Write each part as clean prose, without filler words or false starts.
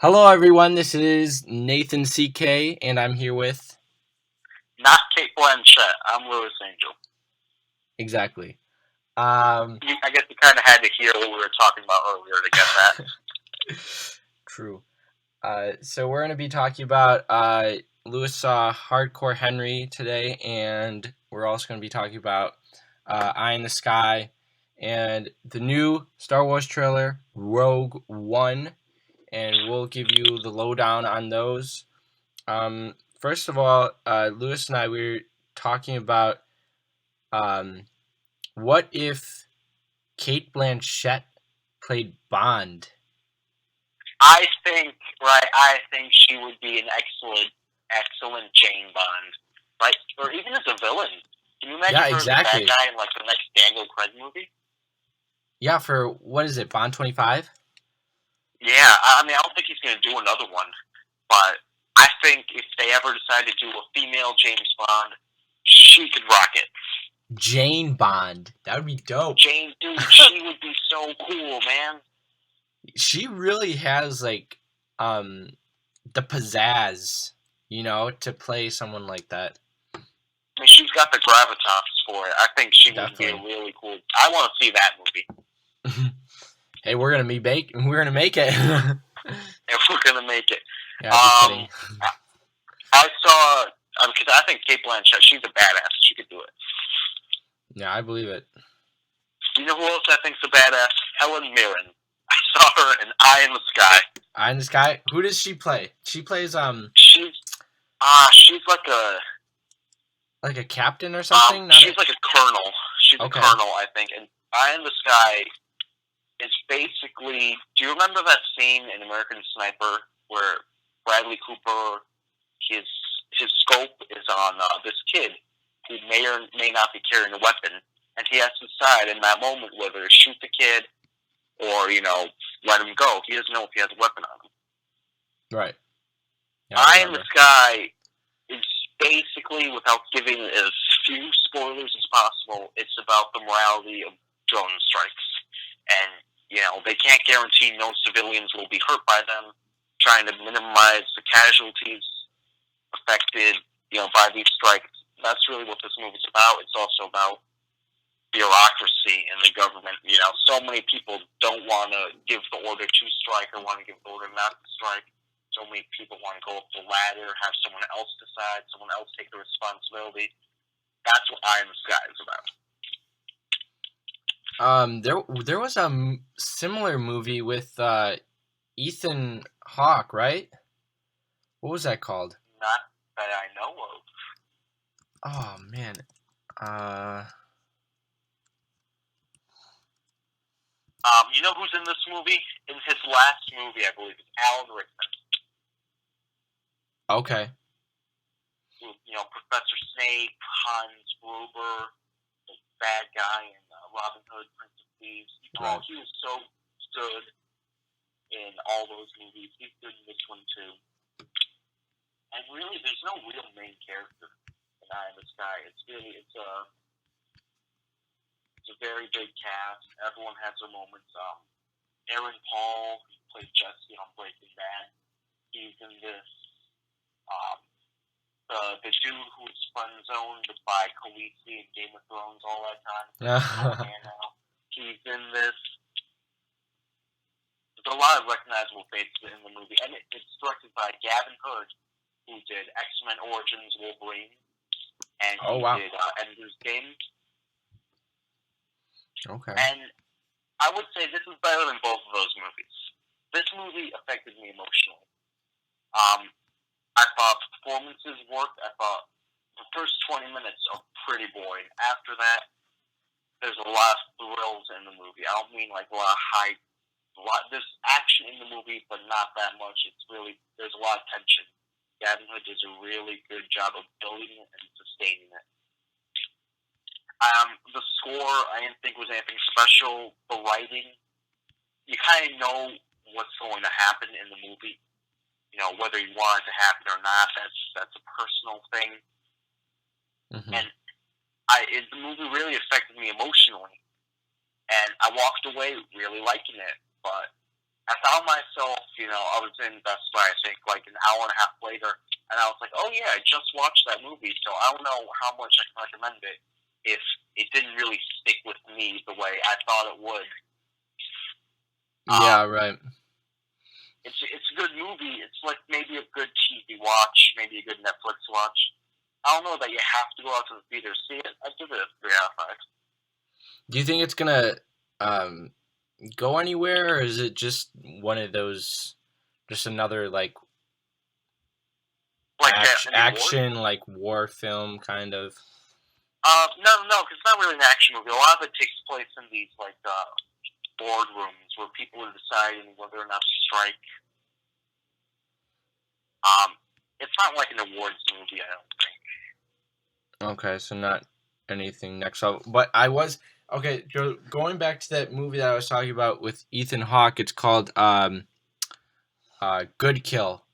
Hello, everyone. This is Nathan CK, and I'm here with Not Kate Blanchett. I'm Louis Angel. exactly. Um, I guess you kind of had to hear what we were talking about earlier to get that. True. So we're going to be talking about Lewis saw Hardcore Henry today, and we're also going to be talking about Eye in the Sky and the new Star Wars trailer, Rogue One, and we'll give you the lowdown on those. First of all, Lewis and I we were talking about um, what if Kate Blanchett played Bond? I think she would be an excellent Jane Bond. Like, or even as a villain. Can you imagine Yeah, her as a bad exactly. guy in, like, the next Daniel Craig movie? Yeah, for what is it, Bond 25? Yeah, I mean, I don't think he's going to do another one, but I think if they ever decide to do a female James Bond, she could rock it. Jane Bond. That would be dope. Jane, dude, she would be so cool, man. She really has the pizzazz, to play someone like that. I mean, she's got the gravitas for it. I think she would be a Definitely. really cool. I want to see that movie Hey, we're gonna make it. if we're gonna make it. Yeah, just Um, kidding. I saw because I think Kate Blanchett, she's a badass. She could do it. Yeah, I believe it. You know who else I think's a badass? Helen Mirren. I saw her in Eye in the Sky. Eye in the Sky. Who does she play? She plays She's like a captain or something. she's like a colonel. She's Okay. a colonel, I think. And Eye in the Sky is basically. Do you remember that scene in American Sniper where Bradley Cooper, his scope is on this kid who may or may not be carrying a weapon, and he has to decide in that moment whether to shoot the kid or let him go. He doesn't know if he has a weapon on him. Right. Yeah, I Eye in the remember. Sky is basically, without giving as few spoilers as possible, it's about the morality of drone strikes. And, they can't guarantee no civilians will be hurt by them, trying to minimize the casualties affected, by these strikes. That's really what this movie's about. It's also about bureaucracy in the government. So many people don't want to give the order to strike or want to give the order not to strike. So many people want to go up the ladder, have someone else decide, someone else take the responsibility. That's what Eye in the Sky is about. There was a similar movie with Ethan Hawke, right? What was that called? Not that I know of. Oh man. Uh, You know who's in this movie? In his last movie, I believe, it's Alan Rickman. okay. Professor Snape, Hans Gruber, the bad guy in Robin Hood, Prince of Thieves. Right. He was so good in all those movies. He's good in this one too. And really, there's no real main character in Eye in the Sky. It's a very big cast. Everyone has their moments. Aaron Paul, who played Jesse on Breaking Bad, he's in this. Um, the dude who was friend zoned by Khaleesi in Game of Thrones all that time. He's in this. There's a lot of recognizable faces in the movie, and it's directed by Gavin Hood, who did X-Men Origins Wolverine, and he did Ender's Game. Okay. And I would say this is better than both of those movies. This movie affected me emotionally. I thought performances worked. I thought the first 20 minutes are pretty boring. After that, there's a lot of thrills in the movie. I don't mean like a lot of there's action in the movie, but not that much. There's a lot of tension. Gavin Hood does a really good job of building it and sustaining it. The score, I didn't think was anything special. The writing, you kind of know what's going to happen in the movie. Whether you want it to happen or not, that's a personal thing. Mm-hmm. And the movie really affected me emotionally, and I walked away really liking it. But I found myself, I was in Best Buy, I think, like an hour and a half later, and I was like, oh yeah, I just watched that movie, so I don't know how much I can recommend it if it didn't really stick with me the way I thought it would. Yeah, right. It's a good movie. It's like maybe a good TV watch, maybe a good Netflix watch. I don't know that you have to go out to the theater to see it. I give it a 3 out of 5. Do you think it's gonna go anywhere, or is it just one of those, just another like action like war film kind of? No, because it's not really an action movie. A lot of it takes place in these like boardrooms where people are deciding whether or not to strike. It's not like an awards movie, I don't think. Okay, so not anything next level. But I was okay. Going back to that movie that I was talking about with Ethan Hawke. It's called Good Kill.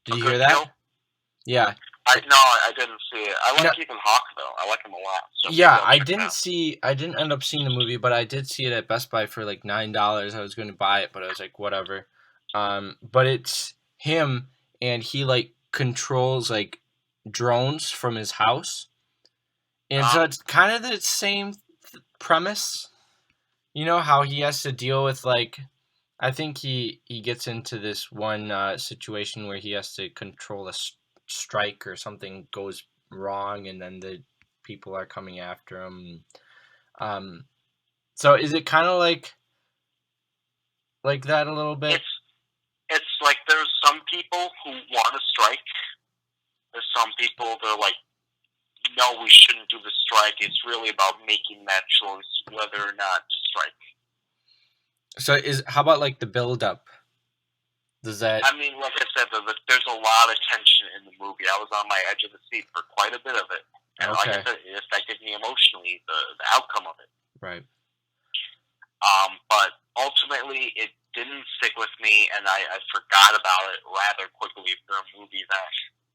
Did you hear that? Kill? Yeah. I didn't see it. I like Ethan Hawke though. I like him a lot. So yeah, I didn't end up seeing the movie, but I did see it at Best Buy for like $9. I was going to buy it, but I was like, whatever. But it's him, and he like controls like drones from his house, and so it's kind of the same premise. You know how he has to deal with like, I think he gets into this one situation where he has to control a strike or something goes wrong, and then the people are coming after him. So is it kind of like that a little bit? It's like there's some people who want to strike. There's some people that are like, no, we shouldn't do the strike. It's really about making that choice whether or not to strike. So how about like the build up? Does that? I mean, like I said, there's a lot of tension in the movie. I was on my edge of the seat for quite a bit of it, and like I said, it affected me emotionally. The outcome of it. Right. But ultimately, it didn't stick with me, and I forgot about it rather quickly for a movie that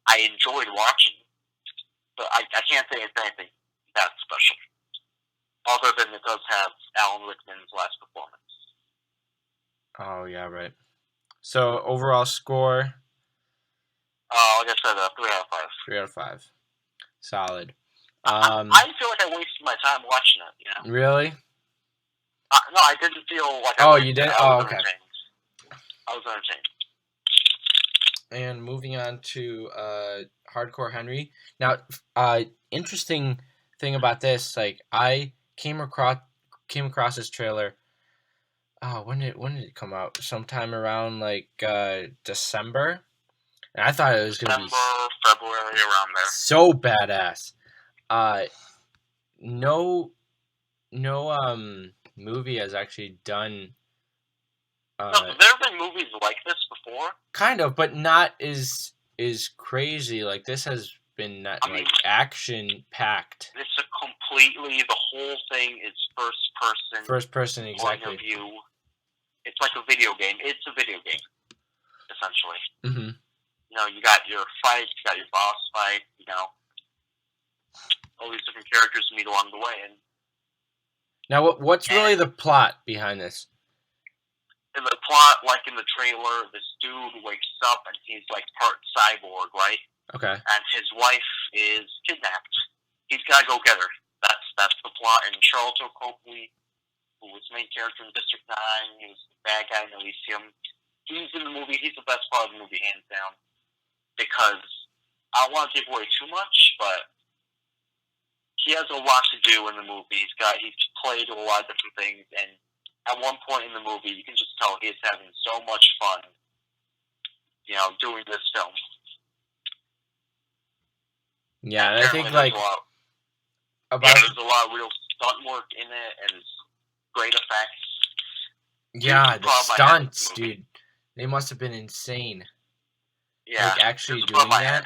I enjoyed watching. But I can't say it's anything that special, other than it does have Alan Rickman's last performance. Oh yeah, right. So overall score? Like I said, 3 out of 5. 3 out of 5. Solid. I feel like I wasted my time watching it. Really? No, I didn't feel like. You did? Oh, okay. I was entertained. And moving on to Hardcore Henry. Now, interesting thing about this, like I came across this trailer. When did it come out? Sometime around like December, and I thought it was gonna be February, around there. So badass. No movie has actually done. No, there have been movies like this before. Kind of, but not as crazy. Like this has been like action packed. It's the whole thing is first person. First person, exactly. Point of view. It's like a video game. It's a video game, essentially. Mm-hmm. You got your fights, you got your boss fight, all these different characters you meet along the way. And now, what's really the plot behind this? In the plot, like in the trailer, this dude wakes up and he's like part cyborg, right? Okay. And his wife is kidnapped. He's got to go get her. That's the plot. And Charlton Copley, who was the main character in District 9, he was the bad guy in Elysium. He's in the movie. He's the best part of the movie, hands down. Because I don't want to give away too much, but he has a lot to do in the movie. He's played a lot of different things, and at one point in the movie, you can just tell he's having so much fun, doing this film. Yeah, and I think there's a lot of real stunt work in it, and great effects. Yeah, the stunts, dude. They must have been insane. Yeah. Like, actually doing that?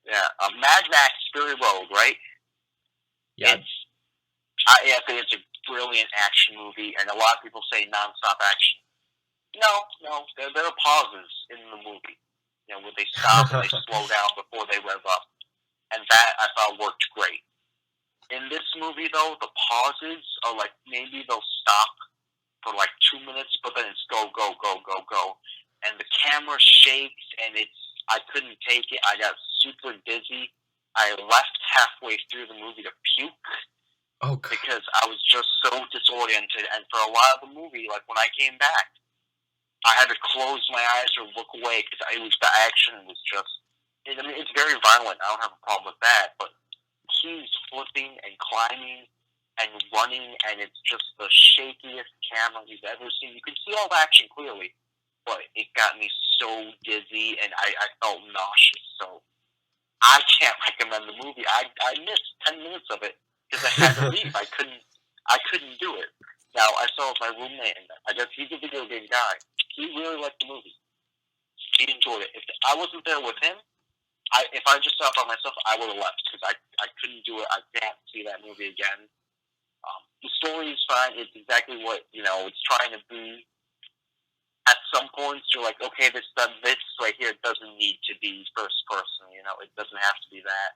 Yeah. Mad Max Fury Road, right? Yeah. I think it's a brilliant action movie, and a lot of people say non-stop action. No. There are pauses in the movie, where they stop and they slow down before they rev up. And that, I thought, worked great. In this movie, though, the pauses are like, maybe they'll stop for like 2 minutes, but then it's go, go, go, go, go. And the camera shakes, and I couldn't take it. I got super dizzy. I left halfway through the movie to puke because I was just so disoriented. And for a lot of the movie, like when I came back, I had to close my eyes or look away because the action was just. I mean, it's very violent. I don't have a problem with that, but he's flipping and climbing and running, and it's just the shakiest camera you've ever seen. You can see all the action clearly, but it got me so dizzy, and I felt nauseous. So I can't recommend the movie. I missed 10 minutes of it because I had to leave. I couldn't do it. Now I saw with my roommate, and I guess he's a video game guy. He really liked the movie. He enjoyed it. If I wasn't there with him, if I just saw it by myself, I would have left because I couldn't do it. I can't see that movie again. The story is fine. It's exactly what it's trying to be. At some points, you're like, okay, this right here doesn't need to be first person. It doesn't have to be that.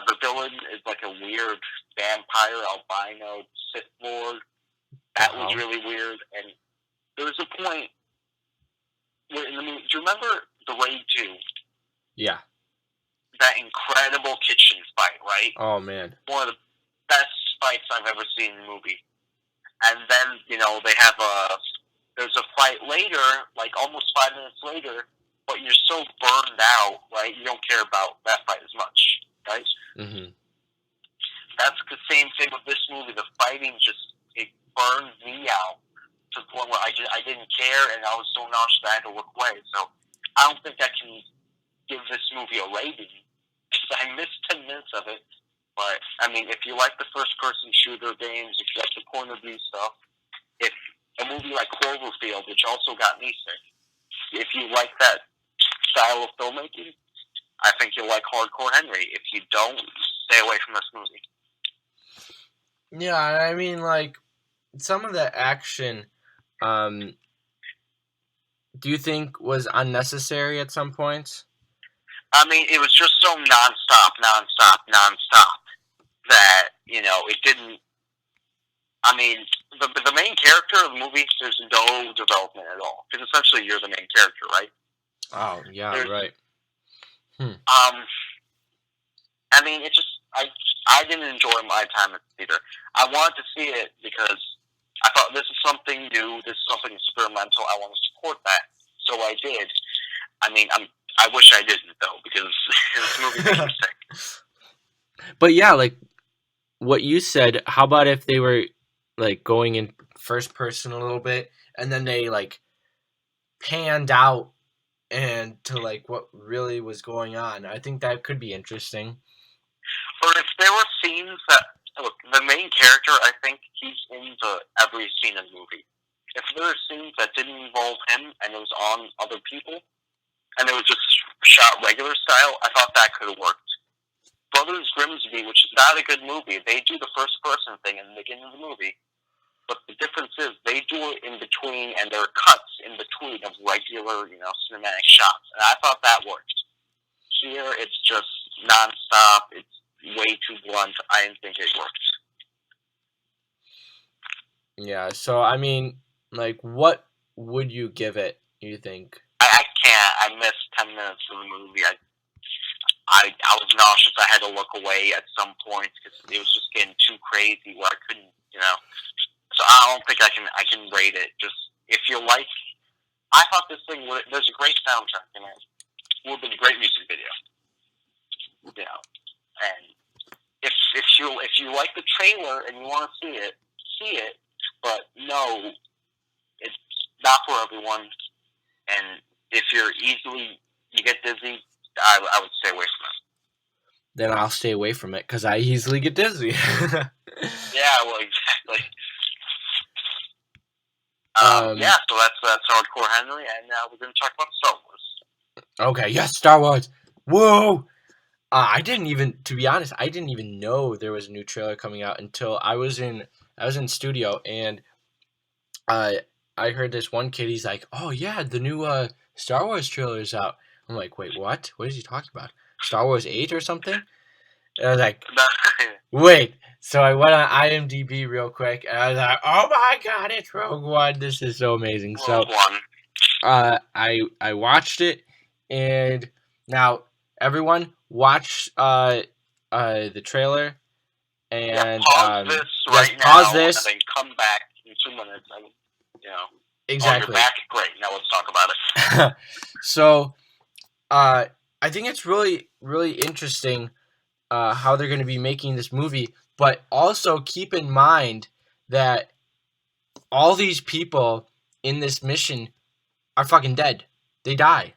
The villain is like a weird vampire albino Sith Lord. That was really weird. And there was a point where in the movie, do you remember The Raid 2? Yeah. That incredible kitchen fight, right? Oh, man. One of the best fights I've ever seen in a movie. And then, they have there's a fight later, like almost 5 minutes later, but you're so burned out, right? You don't care about that fight as much, right? Mm-hmm. That's the same thing with this movie. The fighting it burned me out to the point where I didn't care, and I was so nauseous that I had to look away. So I don't think I can give this movie a rating because I missed 10 minutes of it. But I mean, if you like the first-person shooter games, if you like the point of view stuff, if a movie like Cloverfield, which also got me sick, if you like that style of filmmaking, I think you'll like Hardcore Henry. If you don't, stay away from this movie. Yeah, I mean, like some of the action. Do you think was unnecessary at some points? I mean, it was just so nonstop, that, it didn't... I mean, the main character of the movie, there's no development at all. Because essentially you're the main character, right? Oh, yeah, right. I mean, it just... I didn't enjoy my time at the theater. I wanted to see it because I thought this is something new, this is something experimental, I want to support that. So I did. I mean, I wish I didn't, though, because this movie made me sick. But yeah, like what you said, how about if they were like going in first person a little bit and then they like panned out and to like what really was going on? I think that could be interesting. Or if there were scenes that, look, the main character, I think he's into every scene in the movie. If there were scenes that didn't involve him and it was on other people, and it was just shot regular style, I thought that could have worked. Brothers Grimsby, which is not a good movie, they do the first person thing in the beginning of the movie, but the difference is they do it in between, and there are cuts in between of regular, cinematic shots, and I thought that worked. Here, it's just nonstop, it's way too blunt, I didn't think it worked. Yeah, so I mean, like, what would you give it, you think? I can't. I missed 10 minutes of the movie. I was nauseous. I had to look away at some points because it was just getting too crazy where I couldn't, So I don't think I can rate it. Just, if you like, I thought this thing, there's a great soundtrack in it. It would have been a great music video. And if you like the trailer and you want to see it, but no, it's not for everyone. And if you get dizzy, I would stay away from it. Then I'll stay away from it because I easily get dizzy. Yeah, well, exactly. Yeah, so that's Hardcore Henry, and now we're going to talk about Star Wars. Okay, yes, Star Wars. Whoa! To be honest, I didn't even know there was a new trailer coming out until I was in studio, and I heard this one kid, he's like, oh yeah, the new Star Wars trailer is out. I'm like, wait, what? What is he talking about? Star Wars 8 or something? And I was like, wait, So I went on IMDb real quick, and I was like, "Oh my god, it's Rogue One! This is so amazing!" Rogue One. I watched it, and now everyone watch the trailer, and pause this right now, pause this, and then come back in 2 minutes. And, exactly. Oh, you're back. Great. Now let's talk about it. So, I think it's really, really interesting how they're going to be making this movie, but also keep in mind that all these people in this mission are fucking dead. They die.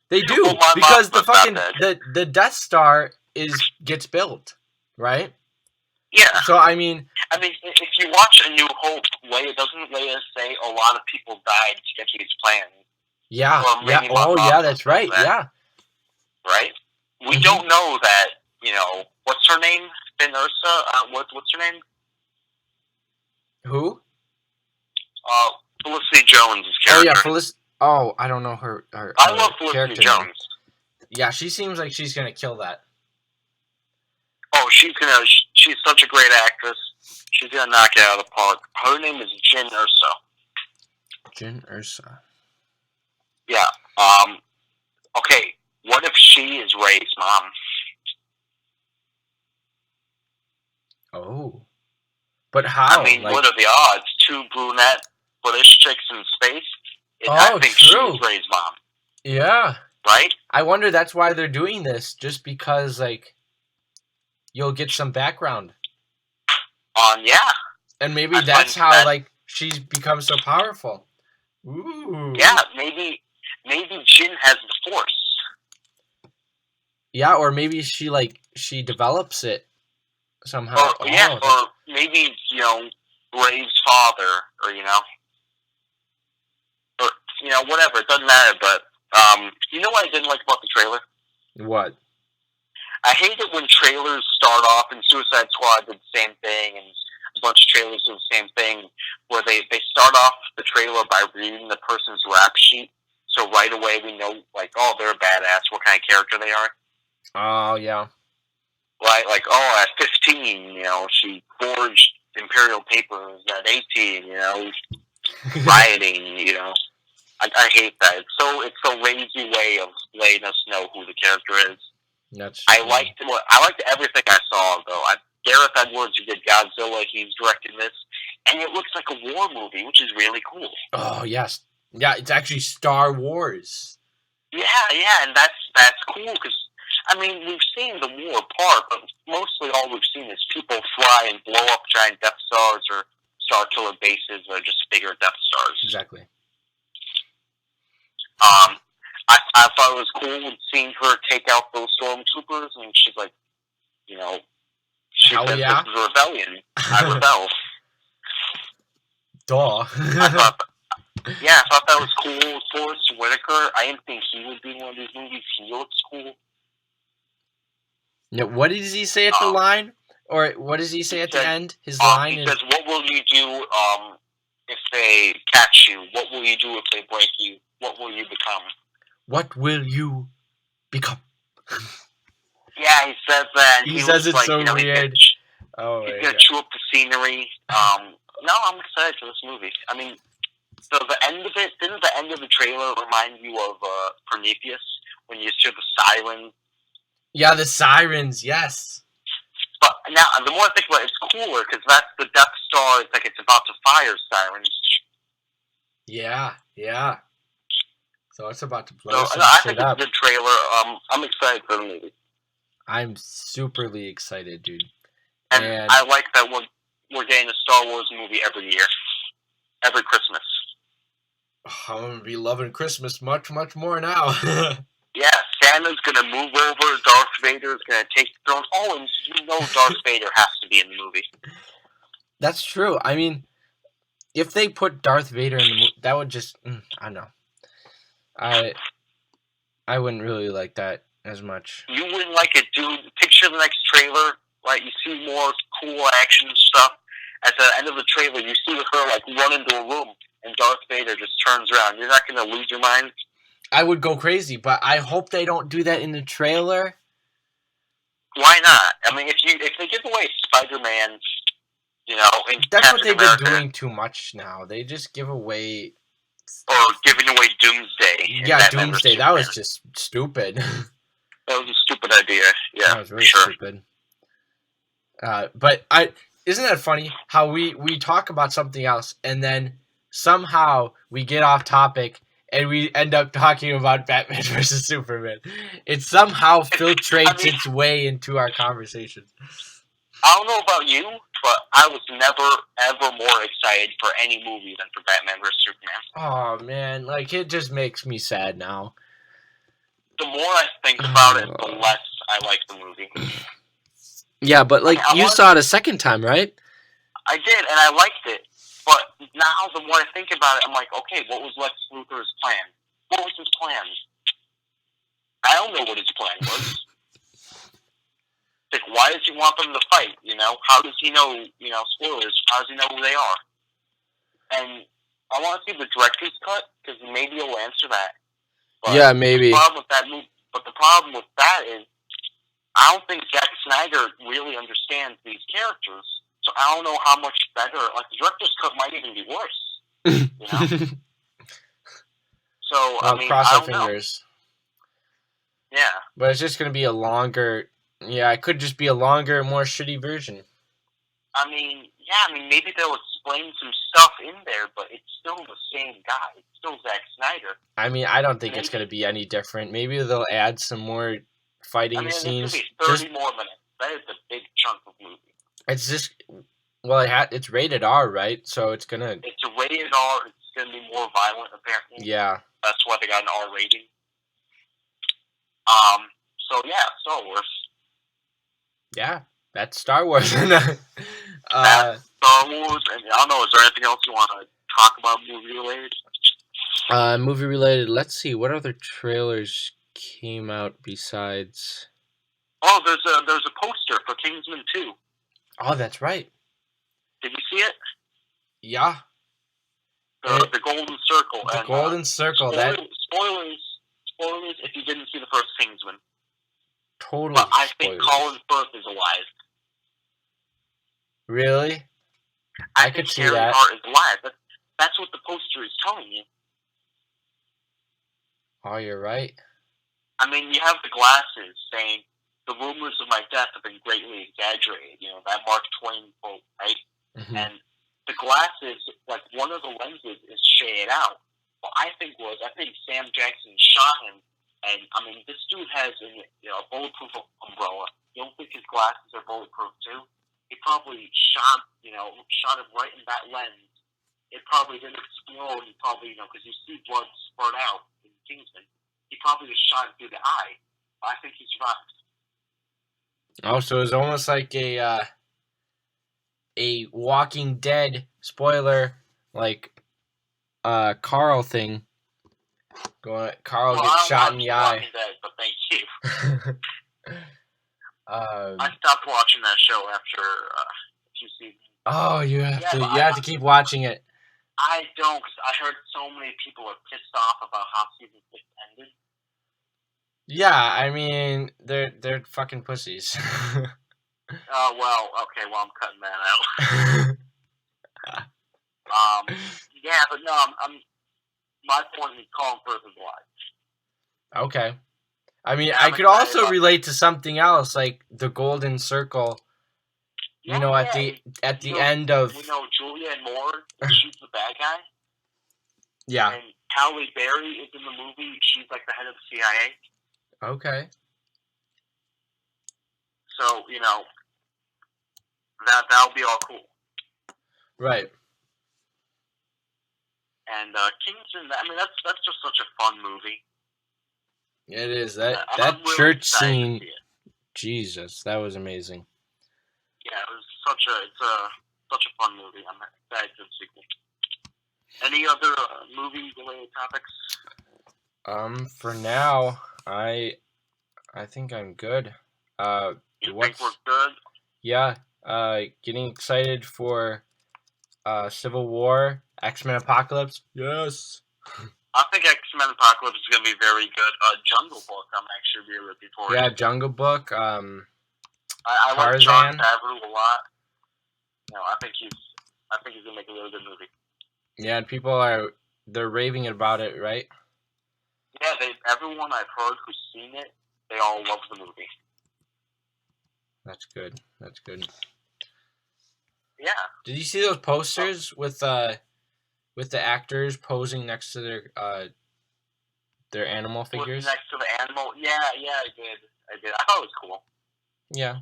They do, Well, because the Death Star gets built, right? Yeah. So I mean, if you watch A New Hope, doesn't Leia say a lot of people died to get these plans? Yeah. Yeah. Oh, yeah. That's right. Yeah. Right. We don't know that. What's her name? Finn Ursa. What's her name? Who? Felicity Jones' character. Oh yeah, Felicity. Oh, I don't know her I love Felicity Jones. Name. Yeah, she seems like she's gonna kill that. Oh, she's such a great actress. She's gonna knock it out of the park. Her name is Jyn Erso. Jyn Erso. Yeah. Okay. What if she is Rey's mom? Oh. But how? I mean, what are the odds? 2 brunette British chicks in space? I think true. She's Rey's mom. Yeah. Right? I wonder that's why they're doing this, just because, like, you'll get some background. Yeah. And maybe that's how, like, she's become so powerful. Ooh. Yeah, maybe Jyn has the Force. Yeah, or maybe she develops it somehow. Or maybe, Rey's father, or, whatever. It doesn't matter, but, you know what I didn't like about the trailer? What? I hate it when trailers start off, and Suicide Squad did the same thing, and a bunch of trailers do the same thing, where they start off the trailer by reading the person's rap sheet, so right away we know, like, oh, they're a badass, what kind of character they are. Oh, yeah. Right, like, oh, at 15, she forged Imperial papers. At 18, rioting, I hate that. It's a lazy way of letting us know who the character is. I liked everything I saw, though. Gareth Edwards, who did Godzilla, he's directing this, and it looks like a war movie, which is really cool. Oh, yes. Yeah, it's actually Star Wars. Yeah, and that's cool, because, we've seen the war part, but mostly all we've seen is people fly and blow up giant Death Stars or Star Killer bases or just bigger Death Stars. Exactly. I thought it was cool seeing her take out those stormtroopers, and she's like, she said, this is a rebellion. I rebel. Duh. I thought that was cool. Forrest Whitaker, I didn't think he would be in one of these movies. He looks cool. Yeah, what does he say at the line? Or what does he say at the end? His line is... says, what will you do if they catch you? What will you do if they break you? What will you become? What will you become? Yeah, he says that. He says it's like, so weird. He's going to chew up the scenery. No, I'm excited for this movie. So the end of it, didn't the end of the trailer remind you of Prometheus? When you hear the sirens? Yeah, the sirens, yes. But now, the more I think about it, it's cooler, because that's the Death Star, it's like it's about to fire sirens. Yeah. So it's about to blow some I shit think up. It's a good trailer. I'm excited for the movie. I'm superly excited, dude. And I like that we're getting a Star Wars movie every year. Every Christmas. I'm going to be loving Christmas much, much more now. Yeah, Santa's going to move over, Darth Vader's going to take the throne. Oh, and Darth Vader has to be in the movie. That's true. If they put Darth Vader in the movie, that would just... I don't know. I wouldn't really like that as much. You wouldn't like it, dude. Picture the next trailer, right? You see more cool action stuff. At the end of the trailer, you see her, run into a room, and Darth Vader just turns around. You're not going to lose your mind? I would go crazy, but I hope they don't do that in the trailer. Why not? I mean, if they give away Spider-Man, and That's what Captain they've been America, doing too much now. They just give away. or giving away Doomsday and Yeah, Batman vs Doomsday. That Superman, was just stupid. that was a stupid idea. Yeah, That was really sure. stupid. But isn't that funny how we talk about something else and then somehow we get off topic and we end up talking about Batman versus Superman. It somehow filtrates its way into our conversations. I don't know about you, but I was never ever more excited for any movie than for Batman vs Superman. Oh man, like it just makes me sad now. The more I think about it, the less I like the movie. Yeah, but like you saw it a second time, right? I did, and I liked it. But now, the more I think about it, I'm like, okay, what was Lex Luthor's plan? What was his plan? I don't know what his plan was. Like, why does he want them to fight? How does he know? Spoilers. How does he know who they are? And I want to see the director's cut because maybe he'll answer that. But yeah, maybe. The problem with that is, I don't think Zack Snyder really understands these characters. So I don't know how much better. Like, the director's cut might even be worse. So I mean, cross I our don't fingers. know. Yeah. But it's just gonna be a longer. Yeah, it could just be a longer, more shitty version. I mean, maybe they'll explain some stuff in there, but it's still the same guy. It's still Zack Snyder. I mean, I don't think it's gonna be any different. Maybe they'll add some more fighting scenes. It's gonna be 30 more minutes. That is a big chunk of movie. It's just, well, it's rated R, right? So it's gonna. It's a rated R. It's gonna be more violent, apparently. Yeah. That's why they got an R rating. So yeah, Star Wars. Yeah, that's Star Wars. Star Wars, and I don't know. Is there anything else you want to talk about movie related? Movie related. Let's see. What other trailers came out besides? Oh, there's a poster for Kingsman 2. Oh, that's right. Did you see it? Yeah. The Golden Circle. The Golden Circle. Spoilers if you didn't see the first Kingsman. Totally. But I think Colin Firth is alive. Really? I could see Harry that. Hart is alive. That's what the poster is telling you. Oh, you're right. I mean, you have the glasses saying, "The rumors of my death have been greatly exaggerated." That Mark Twain quote, right? Mm-hmm. And the glasses, like one of the lenses is shaded out. Well, I think Sam Jackson shot him, and I mean, this dude has a bulletproof umbrella. You don't think his glasses are bulletproof too? He probably shot him right in that lens. It probably didn't explode. He probably, because you see blood spurt out in Kingsman. He probably just shot him through the eye. I think he survived. Oh, so it's almost like a Walking Dead spoiler, like Carl thing. Carl gets shot in the eye. Dead, but thank you. I stopped watching that show after a few seasons. Oh, you have to keep watching it. I don't, because I heard so many people are pissed off about how season 6 ended. Yeah, I mean, they're fucking pussies. Oh, well, okay, well, I'm cutting that out. Yeah, but no, my point is Colin Firth is alive. Okay. I mean, I could also relate to something else, like the Golden Circle. At the end of... Julianne Moore, she's the bad guy. Yeah. And Halle Berry is in the movie. She's like the head of the CIA. Okay. So, that'll be all cool. Right. And Kingsman, I mean, that's just such a fun movie. It is. That really church scene, Jesus, that was amazing. Yeah, it was such a fun movie. I'm excited for the sequel. Any other movie-related topics? For now, I think I'm good. You think we're good? Yeah. Getting excited for Civil War, X-Men Apocalypse. Yes. I think X-Men Apocalypse is going to be very good. Jungle Book, I'm actually really looking forward to. Yeah, Jungle Book. I like John Tarzan. Favreau a lot. I think he's gonna make a really good movie. Yeah, and they're raving about it, right? Yeah, everyone I've heard who's seen it, they all love the movie. That's good. That's good. Yeah. Did you see those posters with the actors posing next to their animal figures? Next to the animal? Yeah, I did. I thought it was cool. Yeah.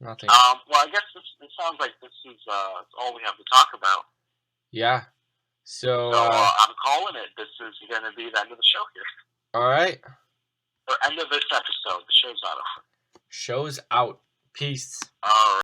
Nothing. Well, I guess it sounds like this is all we have to talk about. Yeah. So I'm calling it. This is going to be the end of the show here. All right. Or end of this episode. The show's not over. Show's out. Peace. All right.